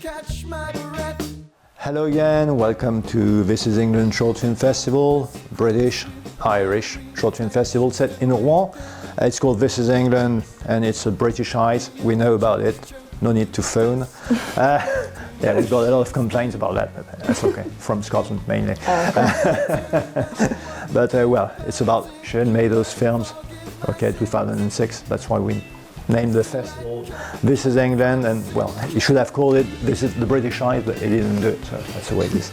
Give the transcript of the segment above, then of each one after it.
catch my breath. Hello again, welcome to This is England Short Film Festival, British-Irish Short Film Festival set in Rouen. It's called This is England and it's a British eyes, we know about it, no need to phone. Yeah, we've got a lot of complaints about that, but that's okay, from Scotland mainly. But well, it's about Hsieh made those films, okay, 2006, that's why we named the festival This is England, and well, you should have called it This is the British Eyes, but it didn't do it, so that's the way it is.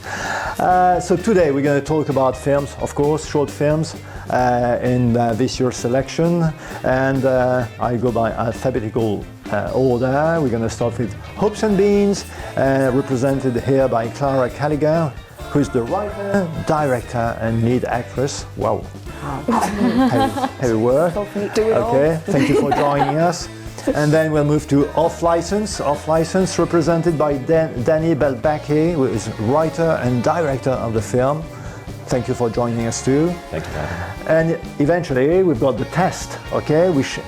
So today we're going to talk about films, of course, short films in this year's selection, and I go by alphabetical order. We're going to start with Hopes and Beans, represented here by Klara Kaliger, who is the writer, director and lead actress. Wow. Heavy work. Okay, thank you for joining us. And then we'll move to Off License. Off License, represented by Danny Baalbaki, who is writer and director of the film. Thank you for joining us too. Thank you. And eventually we've got The Test, okay, which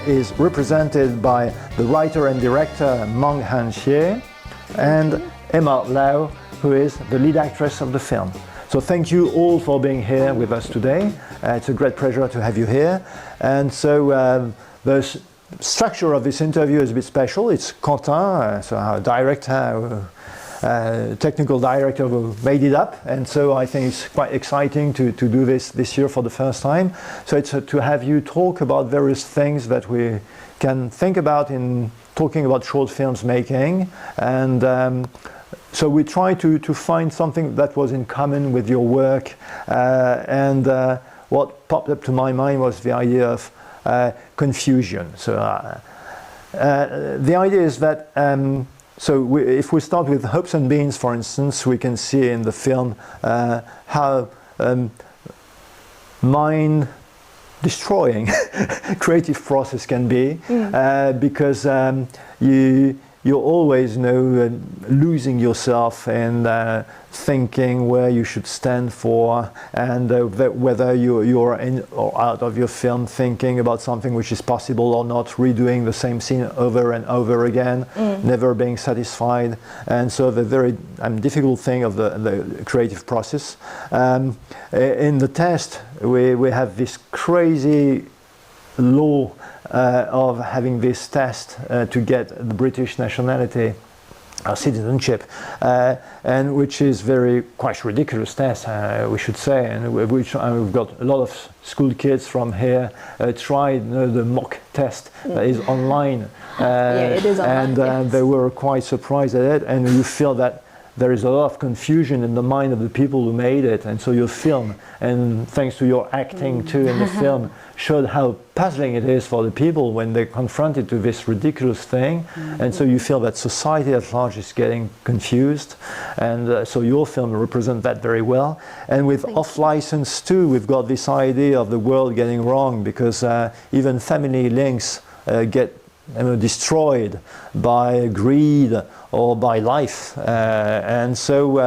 is represented by the writer and director Meng and Hsieh, and Emma Lau, who is the lead actress of the film. So thank you all for being here with us today. It's a great pleasure to have you here. And so the structure of this interview is a bit special. It's Quentin, so our director, technical director, who made it up. And so I think it's quite exciting to do this year for the first time. So it's to have you talk about various things that we can think about in talking about short films making. And so we try to find something that was in common with your work, and what popped up to my mind was the idea of confusion. So the idea is that, if we start with Hopes and Beans, for instance, we can see in the film how mind-destroying creative process can be, because you always losing yourself and thinking where you should stand for, and whether you're in or out of your film, thinking about something which is possible or not, redoing the same scene over and over again, never being satisfied. And so the very difficult thing of the creative process. In The Test, we have this crazy law of having this test to get the British nationality or citizenship, and which is quite ridiculous test, we should say, and which we've got a lot of school kids from here tried the mock test that is online, yeah, it is online, and they were quite surprised at it, and you feel that there is a lot of confusion in the mind of the people who made it, and so your film, and thanks to your acting too in the film, showed how puzzling it is for the people when they're confronted to this ridiculous thing, and so you feel that society at large is getting confused, and so your film represents that very well. And with Off License too, we've got this idea of the world getting wrong, because even family links get destroyed by greed or by life, and so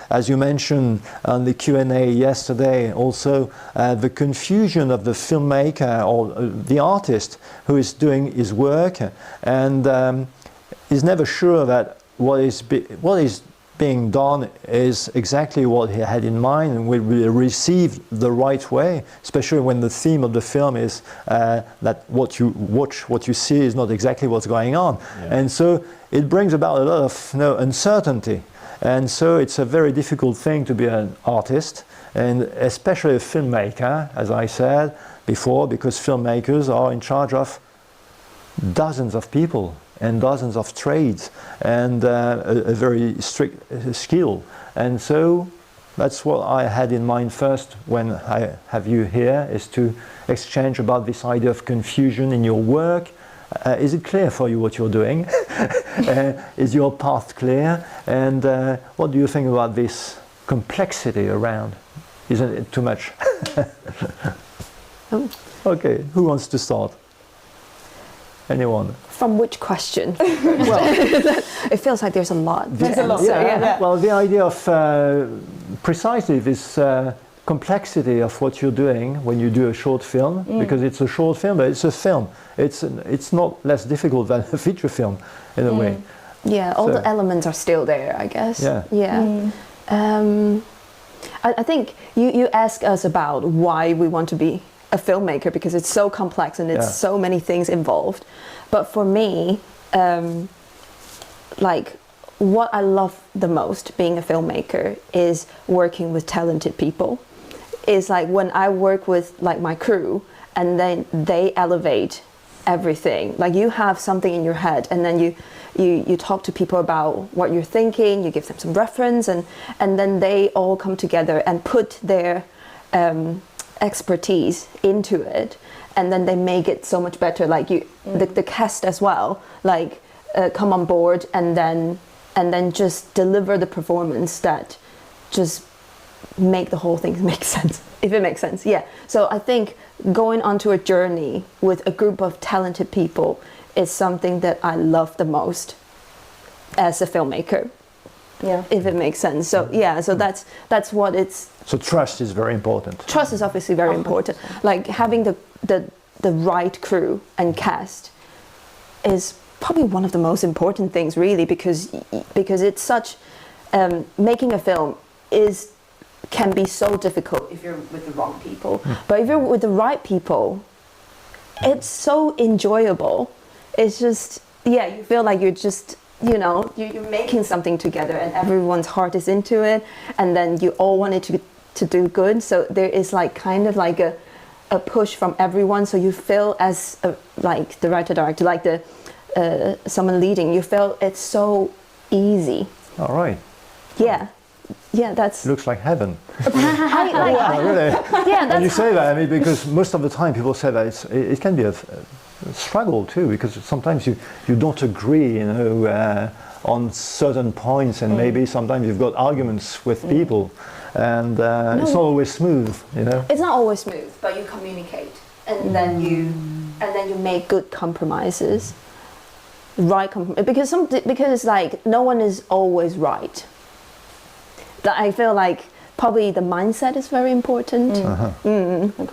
as you mentioned on the Q&A yesterday, also the confusion of the filmmaker or the artist who is doing his work and is never sure that what is being done is exactly what he had in mind and will be received the right way, especially when the theme of the film is that what you watch, what you see is not exactly what's going on. Yeah. And so it brings about a lot of uncertainty. And so it's a very difficult thing to be an artist, and especially a filmmaker, as I said before, because filmmakers are in charge of dozens of people and dozens of trades, and a very strict skill. And so that's what I had in mind first when I have you here, is to exchange about this idea of confusion in your work. Is it clear for you what you're doing? Is your path clear? And what do you think about this complexity around? Isn't it too much? Okay, who wants to start? Anyone? From which question? Well, it feels like there's a lot. There's a lot. Yeah. Well, the idea of precisely this complexity of what you're doing when you do a short film, because it's a short film, but it's a film. It's not less difficult than a feature film in a way. Yeah, all So- the elements are still there, I guess. Yeah. Yeah. I think you ask us about why we want to be a filmmaker because it's so complex and it's so many things involved. But for me, like what I love the most being a filmmaker is working with talented people. Is like when I work with like my crew and then they elevate everything. Like you have something in your head and then you talk to people about what you're thinking, you give them some reference and then they all come together and put their expertise into it and then they make it so much better. Like the cast as well, like come on board and then just deliver the performance that just make the whole thing make sense, if it makes sense. Yeah. So I think going onto a journey with a group of talented people is something that I love the most as a filmmaker. Yeah. If it makes sense. So yeah, so that's what it's. So trust is very important. Trust is obviously very important. Like having the right crew and cast is probably one of the most important things, really, because it's such making a film can be so difficult if you're with the wrong people. But if you're with the right people, it's so enjoyable. It's just you feel like you're just you're making something together and everyone's heart is into it and then you all want it to do good. So there is like kind of like a push from everyone. So you feel as like the writer-director, like the someone leading, you feel it's so easy. All right. Yeah, that's. Looks like heaven. I Really. Yeah, And you that's. say that, I mean, because most of the time people say that it can be a struggle too, because sometimes you don't agree, on certain points, and maybe sometimes you've got arguments with people, and it's not always smooth, It's not always smooth, but you communicate, and then you make good compromises. Right, because like no one is always right. I feel like probably the mindset is very important.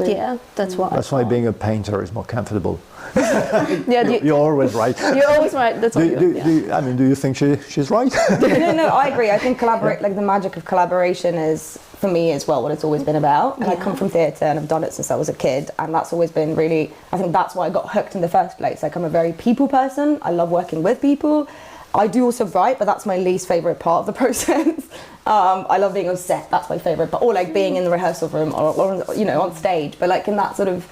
Yeah, that's why. That's why being a painter is more comfortable. Yeah, You're always right. you're always right. That's what Do you think she's right? No, I agree. I think like the magic of collaboration is, for me as well, what it's always been about. And I come from theatre and I've done it since I was a kid, and that's always been really, I think that's why I got hooked in the first place. Like I'm a very people person. I love working with people. I do also write, but that's my least favourite part of the process. I love being on set, that's my favourite, or like being in the rehearsal room or on stage. But like in that sort of,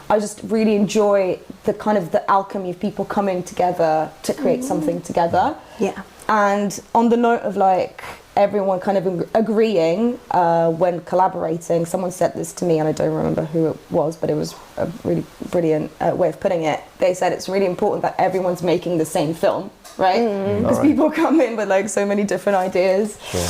I just really enjoy the kind of the alchemy of people coming together to create something together. Yeah. And on the note of like everyone kind of agreeing when collaborating, someone said this to me and I don't remember who it was, but it was a really brilliant way of putting it. They said it's really important that everyone's making the same film, right? Because people come in with like so many different ideas. Sure.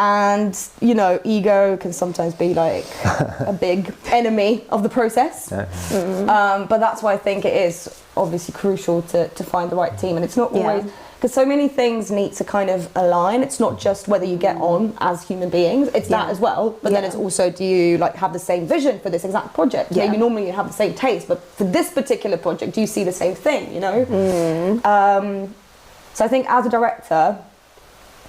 And ego can sometimes be like a big enemy of the process. But that's why I think it is obviously crucial to find the right team, and it's not always, because so many things need to kind of align. It's not just whether you get on as human beings, it's that as well, but then it's also, do you like have the same vision for this exact project? Maybe normally you have the same taste, but for this particular project, do you see the same thing, So I think as a director,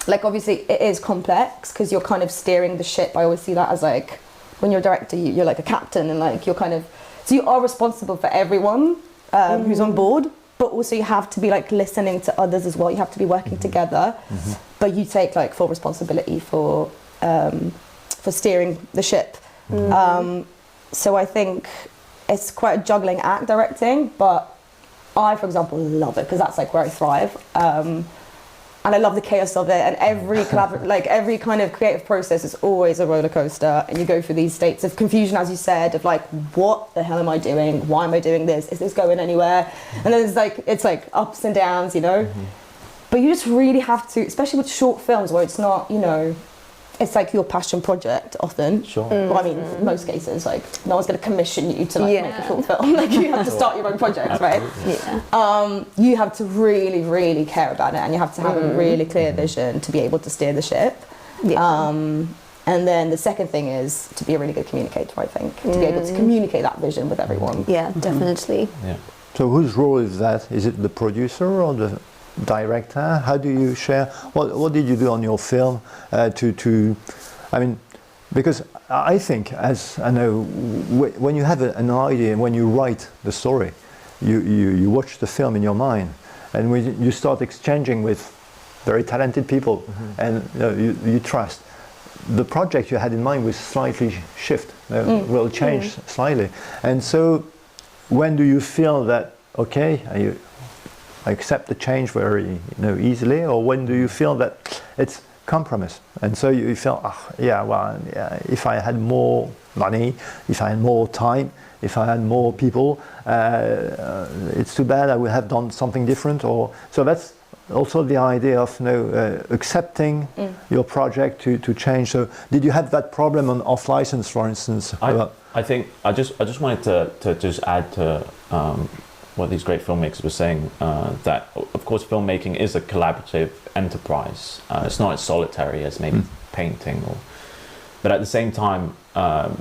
like obviously it is complex because you're kind of steering the ship. I always see that as like, when you're a director, you're like a captain, and like you're kind of, so you are responsible for everyone who's on board, but also you have to be like listening to others as well. You have to be working together, but you take like full responsibility for steering the ship. So I think it's quite a juggling act, directing, but I, for example, love it because that's like where I thrive. And I love the chaos of it, and every every kind of creative process is always a roller coaster, and you go through these states of confusion, as you said, of like, what the hell am I doing? Why am I doing this? Is this going anywhere? And then it's like ups and downs, But you just really have to, especially with short films where it's not, it's like your passion project often. Sure. Well, I mean, in most cases, like no one's going to commission you to like make a short film. Like you have to start your own projects, right? Yeah. You have to really, really care about it, and you have to have a really clear vision to be able to steer the ship. Yeah. And then the second thing is to be a really good communicator, I think, to be able to communicate that vision with everyone. Yeah, definitely. Yeah. So whose role is that? Is it the producer or director? How do you share? What did you do on your film I mean, because I think, as I know, when you have an idea and when you write the story, you watch the film in your mind, and when you start exchanging with very talented people, and you trust. The project you had in mind will slightly shift, will change slightly, and so when do you feel that okay, I accept the change very easily, or when do you feel that it's compromise, and so you feel if I had more money, if I had more time, if I had more people, it's too bad, I would have done something different, or so that's also the idea of accepting your project to change. So did you have that problem on off license, for instance? I think I just wanted to just add to what these great filmmakers were saying, that of course filmmaking is a collaborative enterprise. It's not as solitary as maybe painting, but at the same time,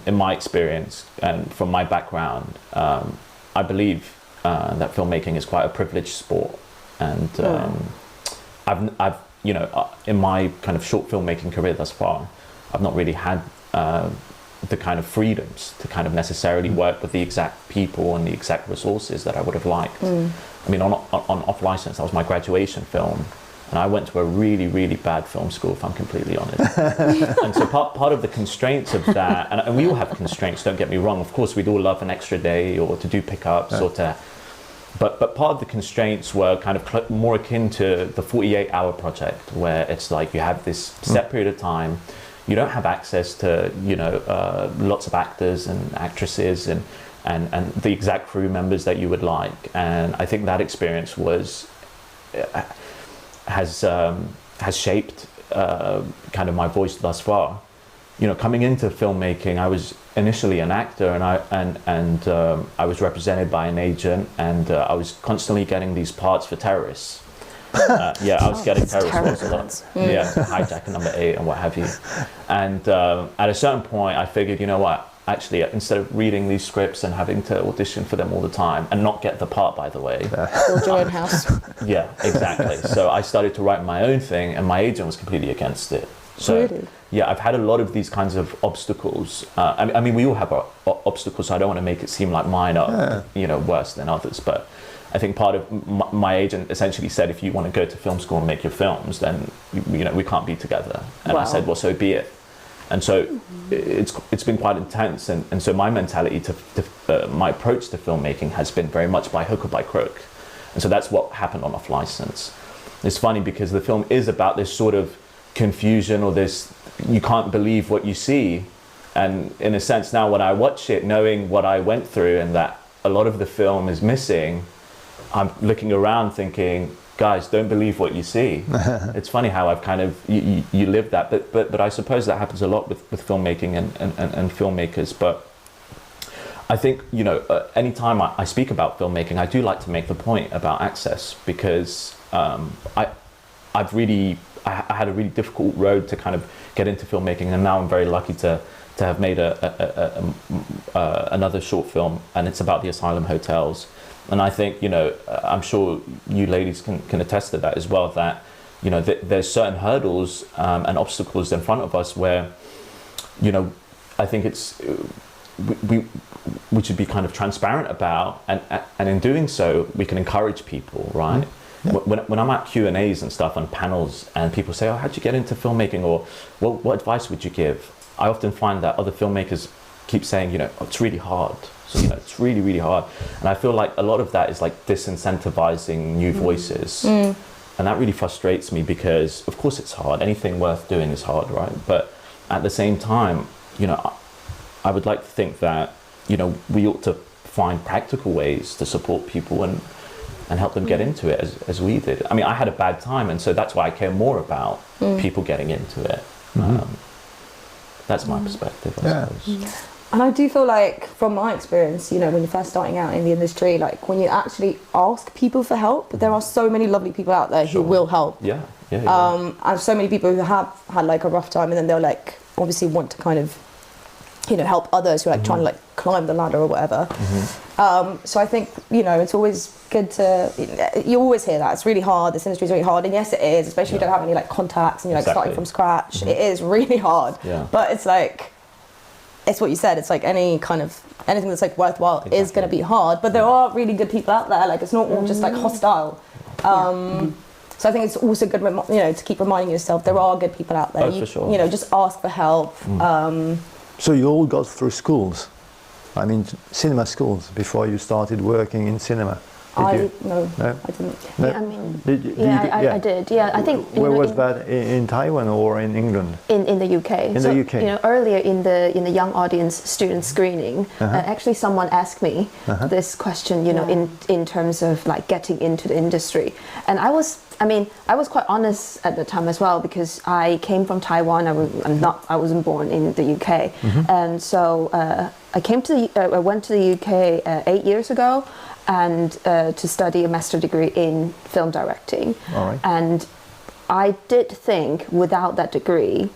in my experience and from my background, I believe that filmmaking is quite a privileged sport, and I've in my kind of short filmmaking career thus far, I've not really had the kind of freedoms to kind of necessarily work with the exact people and the exact resources that I would have liked. I mean, on Off License, that was my graduation film, and I went to a really, really bad film school, if I'm completely honest. And so part of the constraints of that, and we all have constraints, don't get me wrong, of course we'd all love an extra day or to do pickups or to, but part of the constraints were kind of more akin to the 48-hour project, where it's like you have this set period of time, you don't have access to lots of actors and actresses and the exact crew members that you would like. And I think that experience has shaped kind of my voice thus far. Coming into filmmaking, I was initially an actor, and I was represented by an agent, and I was constantly getting these parts for terrorists. I was getting terrorist roles a lot. Hijacker number 8 and what have you. And at a certain point, I figured, you know what? Actually, instead of reading these scripts and having to audition for them all the time and not get the part, by the way. Build your own house. Yeah, exactly. So I started to write my own thing, and my agent was completely against it. So, really? Yeah, I've had a lot of these kinds of obstacles. I mean, we all have our obstacles, so I don't want to make it seem like mine are, worse than others. But I think part of my agent essentially said, if you want to go to film school and make your films, then we can't be together. And I said, well, so be it. And so it's been quite intense. And so my mentality my approach to filmmaking has been very much by hook or by crook. And so that's what happened on Off License. It's funny because the film is about this sort of confusion, or this, you can't believe what you see. And in a sense, now when I watch it, knowing what I went through and that a lot of the film is missing, I'm looking around thinking, guys, don't believe what you see. It's funny how I've kind of, you live that, but I suppose that happens a lot with filmmaking and filmmakers. But I think, anytime I speak about filmmaking, I do like to make the point about access, because I had a really difficult road to kind of get into filmmaking, and now I'm very lucky to have made another short film, and it's about the asylum hotels. And I think, I'm sure you ladies can attest to that as well, that, there's certain hurdles and obstacles in front of us where, I think we should be kind of transparent about, and in doing so, we can encourage people, right? Yeah. When I'm at Q&As and stuff on panels, and people say, oh, how'd you get into filmmaking? Or what advice would you give? I often find that other filmmakers keep saying, it's really hard. So, it's really, really hard. And I feel like a lot of that is like disincentivizing new voices. And that really frustrates me, because of course it's hard. Anything worth doing is hard, right? But at the same time, I would like to think that, we ought to find practical ways to support people and help them get into it as we did. I mean, I had a bad time, and so that's why I care more about people getting into it. That's my perspective, I suppose. And I do feel like, from my experience, when you're first starting out in the industry, like when you actually ask people for help, there are so many lovely people out there who will help. Yeah. And so many people who have had like a rough time, and then they'll like obviously want to kind of you know, help others who are like trying to like climb the ladder or whatever. So I think, you know, it's always good to, you always hear that it's really hard, this industry is really hard, and yes it is, especially if you don't have any like contacts and you're like starting from scratch. It is really hard, but it's like, it's what you said, it's like anything that's like worthwhile is going to be hard, but there are really good people out there, like it's not all just like hostile. So I think it's also good, you know, to keep reminding yourself there are good people out there. For sure. You know, just ask for help. So you all got through schools, I mean cinema schools, before you started working in cinema? No, No? I didn't. No? Yeah, I mean, I did. Yeah, I think. Where was that? In Taiwan or in England? In the UK. In the UK. You know, earlier in the young audience student screening, actually someone asked me this question. You know, in terms of like getting into the industry, and I was quite honest at the time as well, because I came from Taiwan. I wasn't born in the UK, and so I went to the UK 8 years ago, and to study a master's degree in film directing. All right. And I did think without that degree,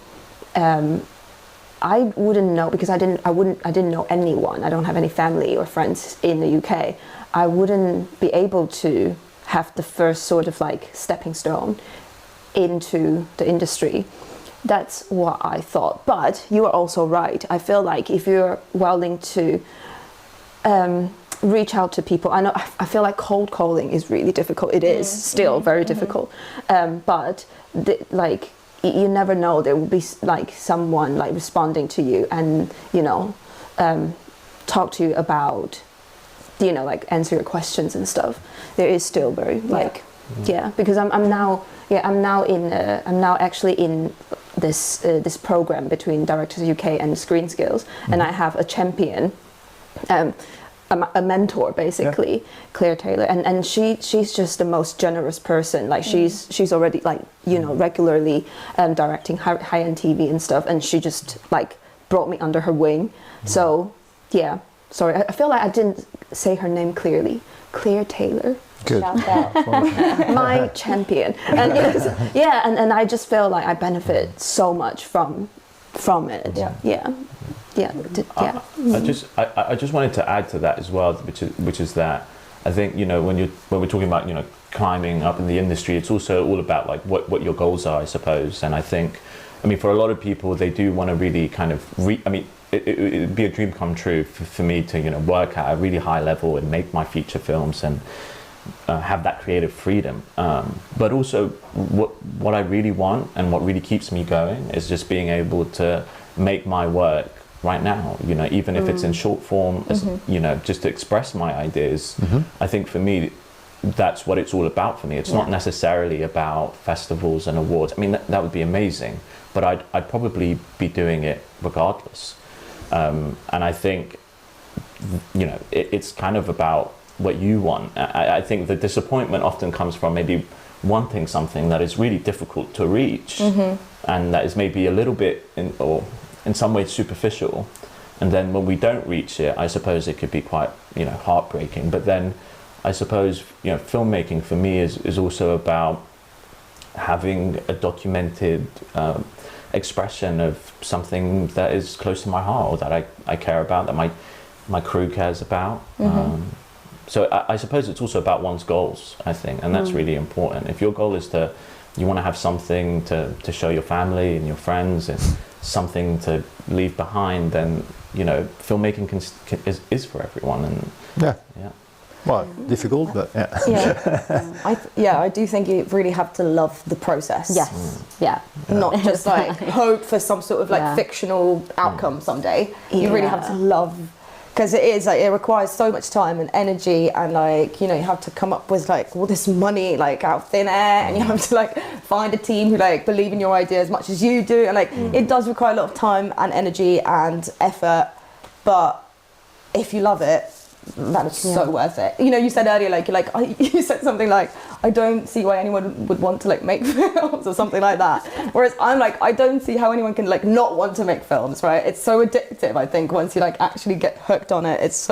I wouldn't know, because I didn't know anyone. I don't have any family or friends in the UK. I wouldn't be able to have the first sort of like stepping stone into the industry. That's what I thought. But you are also right. I feel like if you're willing to reach out to people, I feel like cold calling is really difficult. It is still very difficult. But like you never know, there will be like someone like responding to you and, you know, talk to you about, you know, like answer your questions and stuff. There is still very like because I'm now actually in this program between Directors UK and Screen Skills, and I have a champion, a mentor basically, Claire Taylor, and she's just the most generous person. Like she's already like, you know, regularly directing high-end TV and stuff, and she just like brought me under her wing. So yeah, sorry, I feel like I didn't say her name clearly. Claire Taylor. Good. My champion. And yes, and I just feel like I benefit so much from it. I just wanted to add to that as well, which is that I think, you know, when we're talking about, you know, climbing up in the industry, it's also all about like what your goals are, I suppose. And I think, I mean, for a lot of people, they do want to really kind of it'd be a dream come true for me to, you know, work at a really high level and make my feature films and have that creative freedom. But also what I really want and what really keeps me going is just being able to make my work right now, you know, even if it's in short form, as, you know, just to express my ideas. I think for me, that's what it's all about for me. It's not necessarily about festivals and awards. I mean, that would be amazing, but I'd probably be doing it regardless. And I think, you know, it's kind of about what you want. I think the disappointment often comes from maybe wanting something that is really difficult to reach, and that is maybe a little bit in some ways superficial. And then when we don't reach it, I suppose it could be quite, you know, heartbreaking. But then I suppose, you know, filmmaking for me is also about having a documented expression of something that is close to my heart, or that I care about, that my crew cares about. So I suppose it's also about one's goals, I think, and that's really important. If your goal is you want to have something to show your family and your friends and something to leave behind, then, you know, filmmaking is for everyone. And well, difficult, but I do think you really have to love the process. Not just like hope for some sort of like fictional outcome someday. You really have to love, because it is like, it requires so much time and energy, and like, you know, you have to come up with like all this money like out of thin air, and you have to like find a team who like believe in your idea as much as you do, and like it does require a lot of time and energy and effort, but if you love it, that is so worth it. You know, you said earlier, like, you said something like, I don't see why anyone would want to like make films or something like that. Whereas I'm like, I don't see how anyone can like not want to make films, right? It's so addictive, I think, once you like actually get hooked on it. It's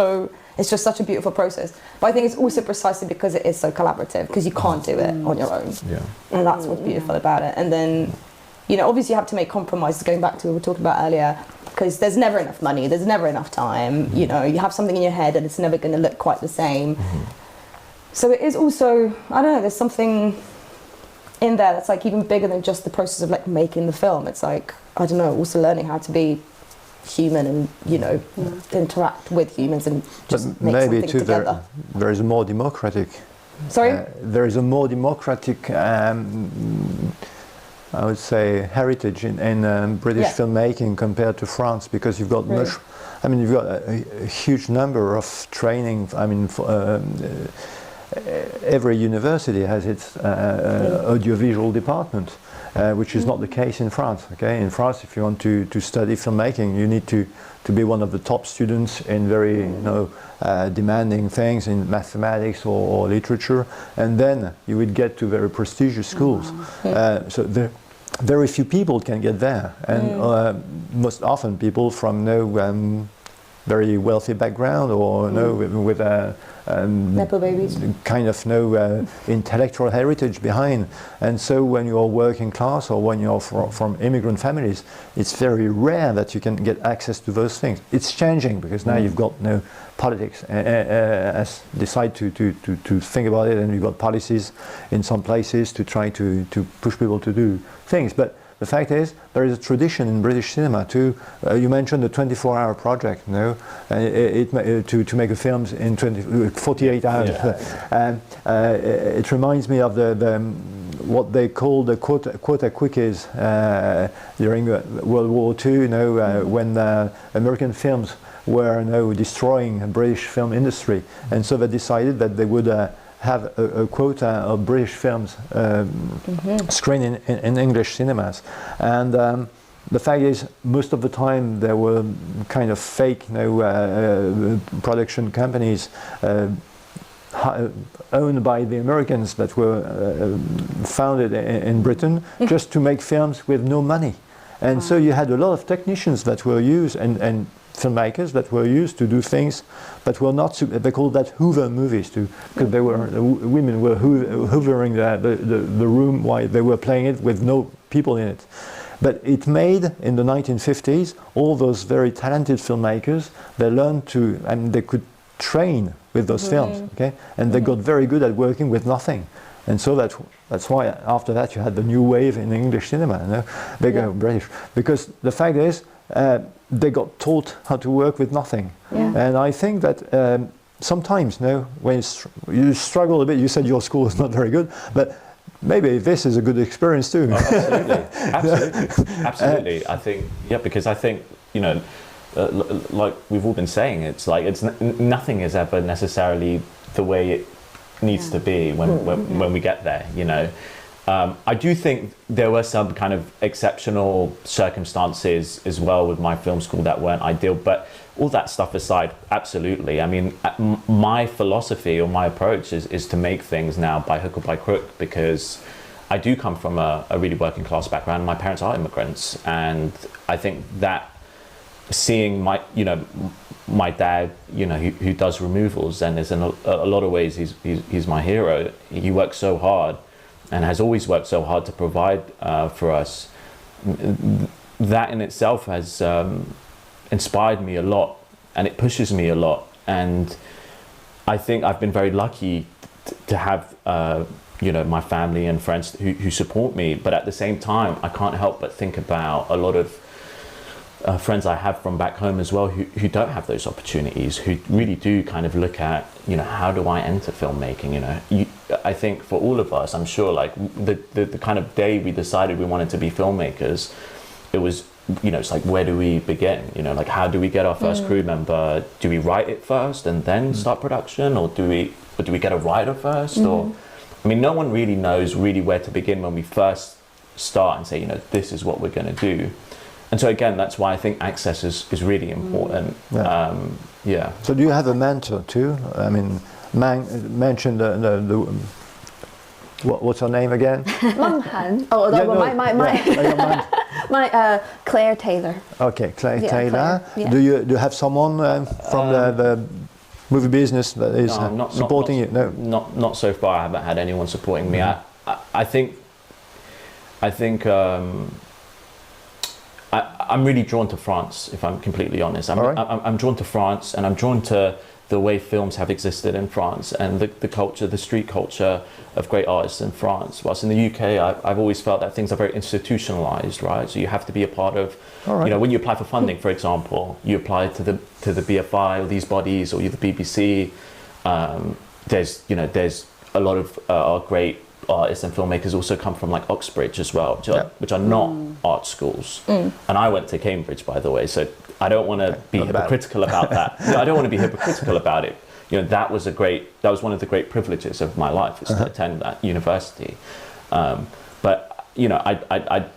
just such a beautiful process. But I think it's also precisely because it is so collaborative, because you can't do it on your own. And that's what's beautiful about it. And then, you know, obviously you have to make compromises, going back to what we were talking about earlier, because there's never enough money, there's never enough time. You know, you have something in your head and it's never going to look quite the same. So it is also, I don't know, there's something in there that's like even bigger than just the process of like making the film. It's like, I don't know, also learning how to be human and, you know, interact with humans and just make maybe something too together. there is a more democratic. Sorry? There is a more democratic, I would say, heritage in British filmmaking compared to France, because you've got Really? much. I mean, you've got a huge number of training. I mean, every university has its audiovisual department, which is not the case in France. Okay, in France, if you want to study filmmaking, you need to be one of the top students in very demanding things in mathematics or literature, and then you would get to very prestigious schools. So very few people can get there, and most often people from no very wealthy background or with a Nepo babies. kind of no intellectual heritage behind. And so when you're working class or when you're from immigrant families, it's very rare that you can get access to those things. It's changing because now you've got politics decide to think about it, and you've got policies in some places to try to push people to do things. But the fact is, there is a tradition in British cinema too. You mentioned the 24-hour project, to make a film in 48 hours. It reminds me of the what they call the quota quickies during World War II. When American films were destroying the British film industry, and so they decided that they would have a quota of British films screened in English cinemas. And the fact is, most of the time there were kind of fake production companies owned by the Americans that were founded in Britain just to make films with no money. And so you had a lot of technicians that were used and filmmakers that were used to do things that were not, they called that Hoover movies too, because the women were hoovering the room while they were playing it with no people in it. But it made, in the 1950s, all those very talented filmmakers, they learned to, and they could train with those films, okay? And they got very good at working with nothing. And so that's why after that you had the new wave in English cinema, British. Because the fact is, they got taught how to work with nothing. And I think that sometimes, when you struggle a bit, you said your school is not very good, but maybe this is a good experience too. Absolutely. I think, because I think, like we've all been saying, it's like nothing is ever necessarily the way it needs to be when we get there, I do think there were some kind of exceptional circumstances as well with my film school that weren't ideal, but all that stuff aside, absolutely. I mean, my philosophy or my approach is to make things now by hook or by crook, because I do come from a really working class background. My parents are immigrants, and I think that seeing my dad, who does removals, and is in a lot of ways he's my hero. He works so hard and has always worked so hard to provide for us. That in itself has inspired me a lot, and it pushes me a lot. And I think I've been very lucky to have my family and friends who support me. But at the same time, I can't help but think about a lot of friends I have from back home as well who don't have those opportunities, who really do kind of look at, how do I enter filmmaking? I think for all of us, I'm sure, like the kind of day we decided we wanted to be filmmakers, it was, it's like, where do we begin? Like, how do we get our first crew member? Do we write it first and then start production, or do we get a writer first? Or, I mean, no one really knows really where to begin when we first start and say, this is what we're going to do. And so again, that's why I think access is really important. So do you have a mentor too? I mean, Meng mentioned what's her name again? Meng. My Claire Taylor. Okay, Claire Taylor. Claire, Do you have someone from the movie business that is supporting you? No, not so far. I haven't had anyone supporting me. I think I'm really drawn to France, if I'm completely honest. I'm drawn to France, and I'm drawn to the way films have existed in France, and the culture, the street culture of great artists in France. Whilst in the UK, I've always felt that things are very institutionalized, right? So you have to be a part of, you know, when you apply for funding, for example, you apply to the BFI or these bodies or the BBC. There's a lot of our great artists and filmmakers also come from like Oxbridge as well, which are not art schools. And I went to Cambridge, by the way, so I don't want to be hypocritical about that. I don't want to be hypocritical about it. You know, that was one of the great privileges of my life, is to attend that university. But you know, I'd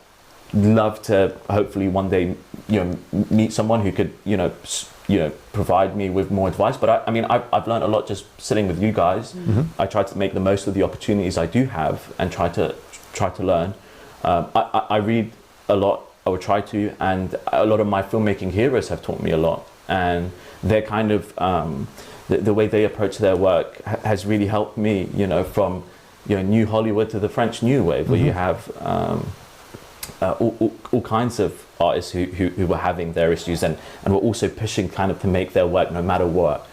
love to hopefully one day, you know, meet someone who could, you know, provide me with more advice. But I've learned a lot just sitting with you guys. I try to make the most of the opportunities I do have and try to learn. I read a lot, I would try to, and a lot of my filmmaking heroes have taught me a lot, and they're kind of the way they approach their work has really helped me, you know, from, you know, New Hollywood to the French New Wave, where you have all kinds of artists who were having their issues and were also pushing kind of to make their work no matter what.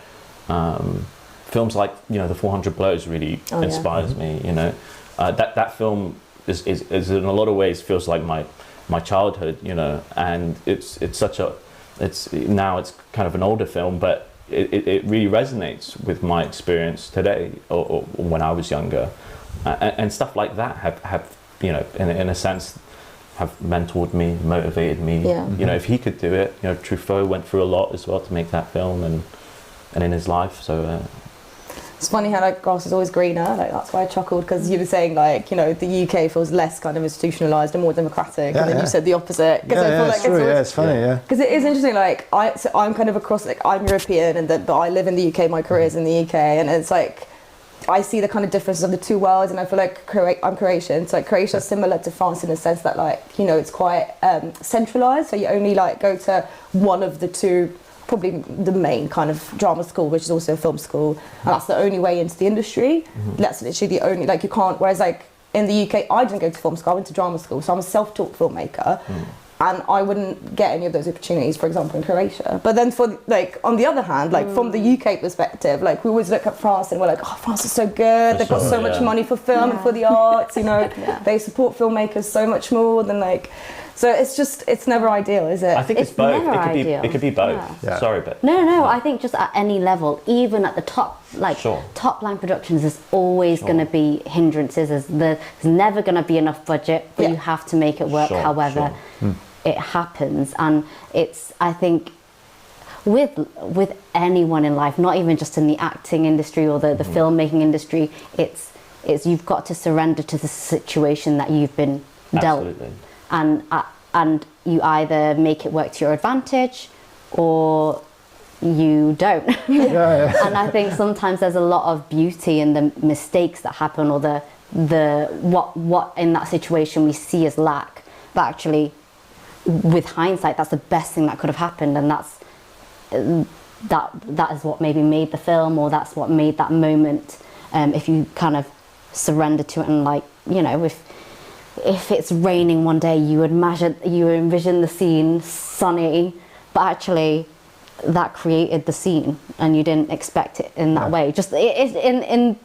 Films like, you know, The 400 Blows really inspires me, you know. That film is in a lot of ways feels like my childhood, you know, and it's now it's kind of an older film, but it really resonates with my experience today or when I was younger, and stuff like that have you know, in a sense, have mentored me, motivated me. You know, if he could do it, you know, Truffaut went through a lot as well to make that film, and in his life. So it's funny how like grass is always greener. Like that's why I chuckled, because you were saying like, you know, the UK feels less kind of institutionalized and more democratic, and then you said the opposite. Because I feel like it's funny. Because it is interesting. Like I'm kind of across, like I'm European, but I live in the UK. My career is in the UK, and it's like I see the kind of differences of the two worlds, and I feel like I'm Croatian, so like Croatia is similar to France in the sense that, like, you know, it's quite centralized, so you only like go to one of the two, probably the main kind of drama school, which is also a film school, and that's the only way into the industry. That's literally the only, like, you can't, whereas like in the UK I didn't go to film school, I went to drama school, so I'm a self-taught filmmaker. And I wouldn't get any of those opportunities, for example, in Croatia. But then for, like, on the other hand, like, from the UK perspective, like, we always look at France and we're like, oh, France is so good. They've got so much money for film and for the arts, you know. They support filmmakers so much more than, like... So it's just, it's never ideal, is it? I think it's both. It could be both. Yeah. Sorry, but... No, I think just at any level, even at the top, like, top line productions, there's always going to be hindrances. There's never going to be enough budget, but you have to make it work, however... it happens. And it's, I think, with anyone in life, not even just in the acting industry or the filmmaking industry, it's you've got to surrender to the situation that you've been dealt, and you either make it work to your advantage or you don't. And I think sometimes there's a lot of beauty in the mistakes that happen, or the what in that situation we see as lack, but actually, with hindsight, that's the best thing that could have happened, and that is what maybe made the film, or that's what made that moment. If you kind of surrender to it, and, like, you know, if it's raining one day, you envision the scene sunny, but actually that created the scene, and you didn't expect it in that way. Just in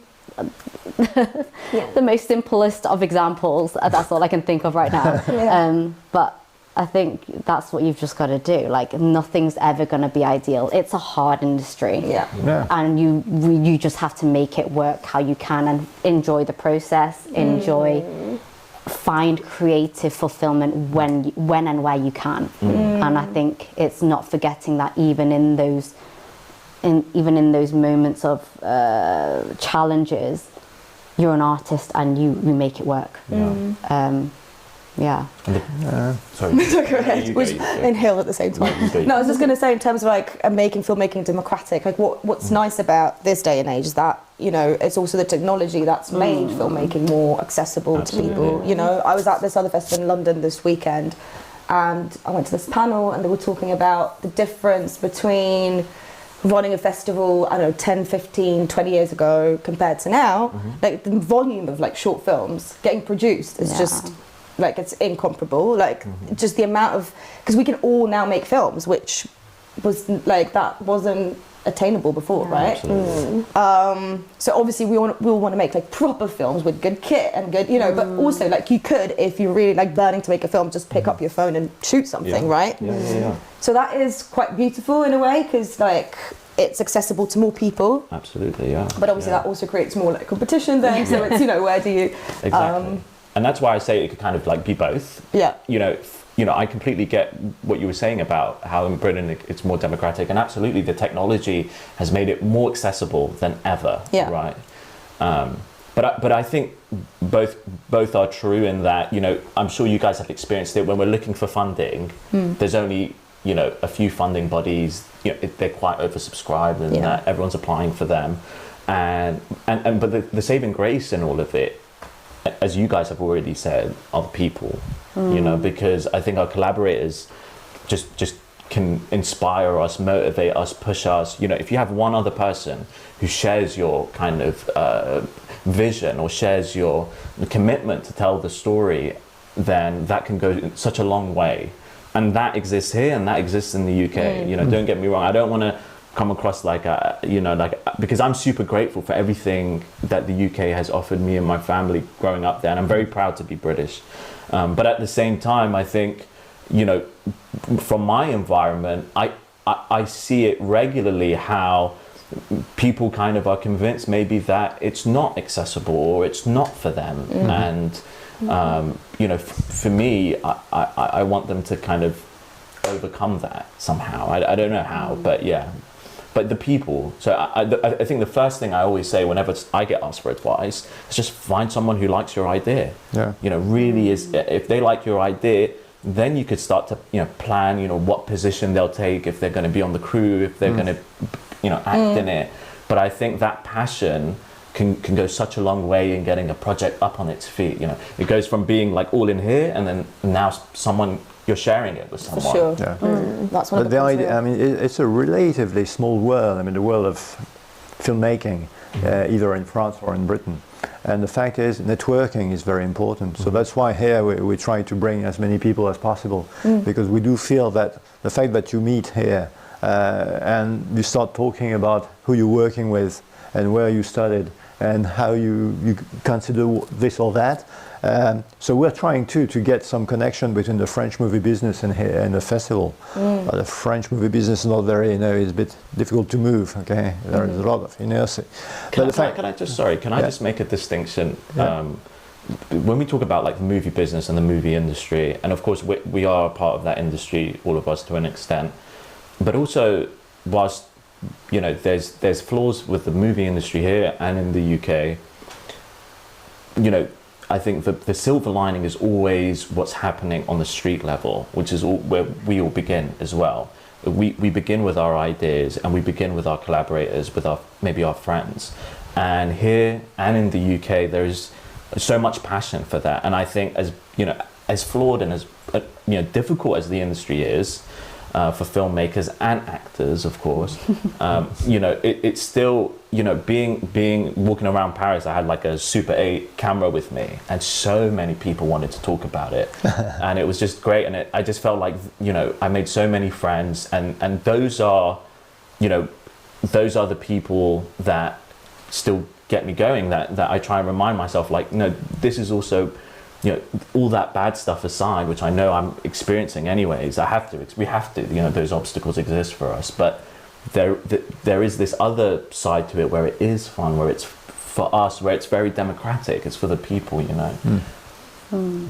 the most simplest of examples. That's all I can think of right now. But I think that's what you've just got to do. Like, nothing's ever going to be ideal. It's a hard industry. And you just have to make it work how you can, and enjoy the process, find creative fulfillment when and where you can. And I think it's not forgetting that even in those moments of challenges, you're an artist and you make it work. Sorry. Go ahead. Inhale at the same time. No, I was just going to say, in terms of like making filmmaking democratic, like what's nice about this day and age is that, you know, it's also the technology that's made filmmaking more accessible to people. You know, I was at this other festival in London this weekend, and I went to this panel, and they were talking about the difference between running a festival, I don't know, 10, 15, 20 years ago compared to now. Like, the volume of like short films getting produced is just like it's incomparable. Like just the amount of, because we can all now make films, which was like that wasn't attainable before, right? So obviously we all want to make like proper films with good kit and good, you know, but also like you could, if you're really like learning to make a film, just pick up your phone and shoot something, right? So that is quite beautiful in a way, because like it's accessible to more people. Absolutely, yeah. But obviously that also creates more like competition then, so it's, you know, where do you... Exactly. And that's why I say it could kind of like be both. Yeah. You know, I completely get what you were saying about how in Britain it's more democratic, and absolutely the technology has made it more accessible than ever, right? But I think both are true in that, you know, I'm sure you guys have experienced it when we're looking for funding. There's only, you know, a few funding bodies. You know, they're quite oversubscribed, and everyone's applying for them. But the saving grace in all of it, as you guys have already said, are the people. You know, because I think our collaborators just can inspire us, motivate us, push us. You know, if you have one other person who shares your kind of vision or shares your commitment to tell the story, then that can go such a long way. And that exists here, and that exists in the UK. You know, don't get me wrong. I don't want to come across like because I'm super grateful for everything that the UK has offered me and my family growing up there, and I'm very proud to be British. But at the same time, I think, you know, from my environment, I see it regularly how people kind of are convinced maybe that it's not accessible or it's not for them. And, you know, for me, I want them to kind of overcome that somehow. I don't know how, but yeah. But the people, so I think the first thing I always say whenever I get asked for advice is just find someone who likes your idea. You know, really is, if they like your idea, then you could start to, you know, plan, you know, what position they'll take, if they're going to be on the crew, if they're going to, you know, act in it. But I think that passion can go such a long way in getting a project up on its feet. You know, it goes from being like all in here, and then now someone, you're sharing it with someone. For sure. That's one of the idea. I mean, it's a relatively small world. I mean, the world of filmmaking, either in France or in Britain. And the fact is, networking is very important. So that's why here we try to bring as many people as possible, because we do feel that the fact that you meet here and you start talking about who you're working with and where you studied and how you consider this or that. So we're trying to get some connection between the French movie business and here and the festival. The French movie business is not very, you know, it's a bit difficult to move. Okay, there is a lot of inertia. Can I just make a distinction? When we talk about like the movie business and the movie industry, and of course we are a part of that industry, all of us to an extent, but also whilst, you know, there's flaws with the movie industry here and in the UK, you know, I think the silver lining is always what's happening on the street level, which is where we all begin as well. We begin with our ideas, and we begin with our collaborators, with maybe our friends. And here and in the UK, there's so much passion for that. And I think, as you know, as flawed and as you know, difficult as the industry is, for filmmakers and actors, of course, you know, it's still, you know, walking around Paris, I had like a Super 8 camera with me, and so many people wanted to talk about it, and it was just great. And I just felt like, you know, I made so many friends, and those are, you know, those are the people that still get me going. That I try and remind myself, like, no, this is also, you know, all that bad stuff aside, which I know I'm experiencing anyways, we have to, you know, those obstacles exist for us, but there is this other side to it where it is fun, where it's for us, where it's very democratic, it's for the people, you know.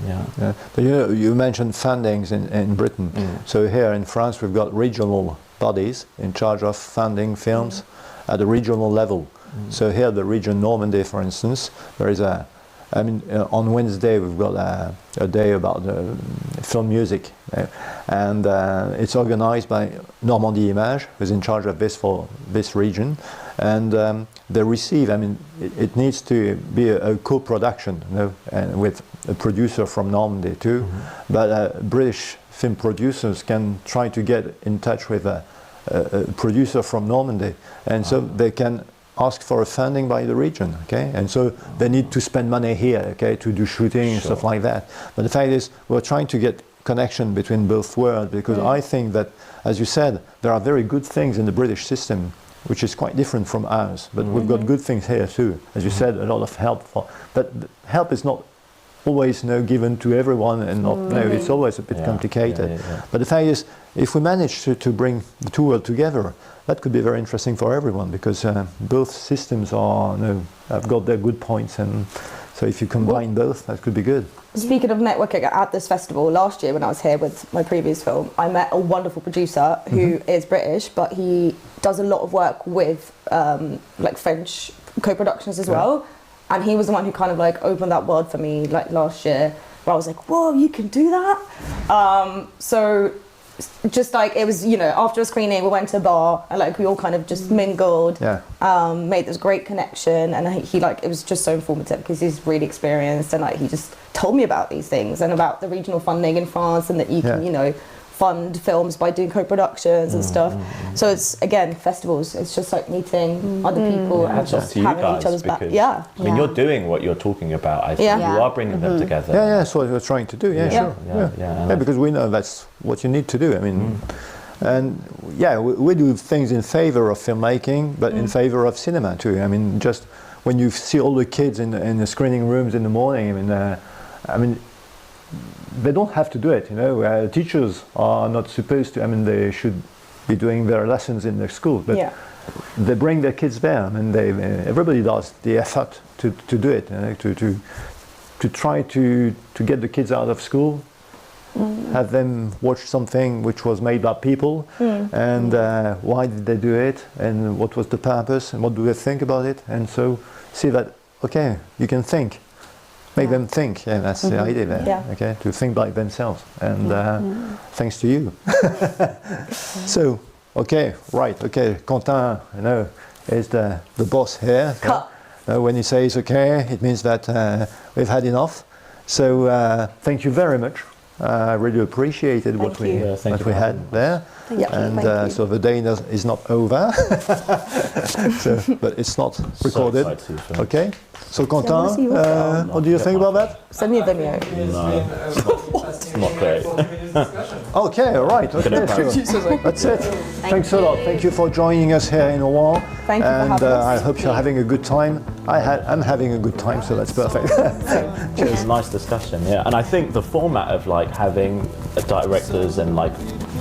Yeah. But you mentioned fundings in Britain. So here in France we've got regional bodies in charge of funding films at the regional level. So here the region Normandy, for instance, there is on Wednesday we've got a day about film music, and it's organized by Normandie Image, who's in charge of this for this region, and they receive, it needs to be a co-production, you know, and with a producer from Normandy too, but British film producers can try to get in touch with a producer from Normandy, and so they can ask for a funding by the region, okay? And so they need to spend money here, okay, to do shooting and stuff like that. But the fact is, we're trying to get connection between both worlds, because I think that, as you said, there are very good things in the British system, which is quite different from ours. But we've got good things here too. As you said, a lot of help. But help is not always given to everyone, and it's always a bit complicated. But the fact is, if we manage to bring the two worlds together, that could be very interesting for everyone, because both systems have got their good points, and so if you combine both, that could be good. Speaking of networking, at this festival last year when I was here with my previous film, I met a wonderful producer who is British, but he does a lot of work with like French co-productions as well. And he was the one who kind of like opened that world for me like last year, where I was like, whoa, you can do that? So just like, it was, after a screening, we went to a bar and like we all kind of just mingled, made this great connection. And he like, it was just so informative because he's really experienced, and like he just told me about these things and about the regional funding in France, and that you can, fund films by doing co-productions and stuff. So it's, again, festivals, it's just like meeting other people and just having each other's back. I mean, you're doing what you're talking about. I think you are bringing them together. That's what we're trying to do. Sure. Because we know that's what you need to do. I mean, and we do things in favor of filmmaking, but in favor of cinema too. I mean, just when you see all the kids in the screening rooms in the morning, I mean, they don't have to do it, teachers are not supposed to, they should be doing their lessons in their school, but they bring their kids there, everybody does the effort to do it, to try to get the kids out of school, have them watch something which was made by people, and why did they do it, and what was the purpose, and what do they think about it, and so see that, okay, you can think. Make them think, that's the idea there, okay, to think by themselves, and thanks to you. So, Quentin, is the boss here. When he says okay, it means that we've had enough. So, thank you very much. I really appreciated what we had there. And so the day is not over, but it's not recorded. Okay. So Quentin, what do you think about that? Send me a video. No, it's not great. Okay, all right. Okay, so that's it. Thanks a lot. Thank you for joining us here in Rouen. Thank you for having us. I hope you're having a good time. I'm having a good time, so that's perfect. Cheers. Nice discussion, and I think the format of like having directors and like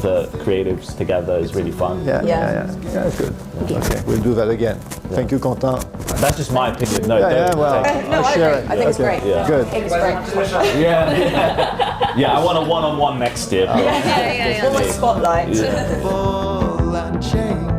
the creatives together is really fun. Yeah, it's good. Okay, we'll do that again. Thank you, Quentin. That's just my opinion. No, I share it. I think it's great. Good. I think it's great. Yeah, I want a one-on-one next year. Yeah. Spotlight. Ball and chain.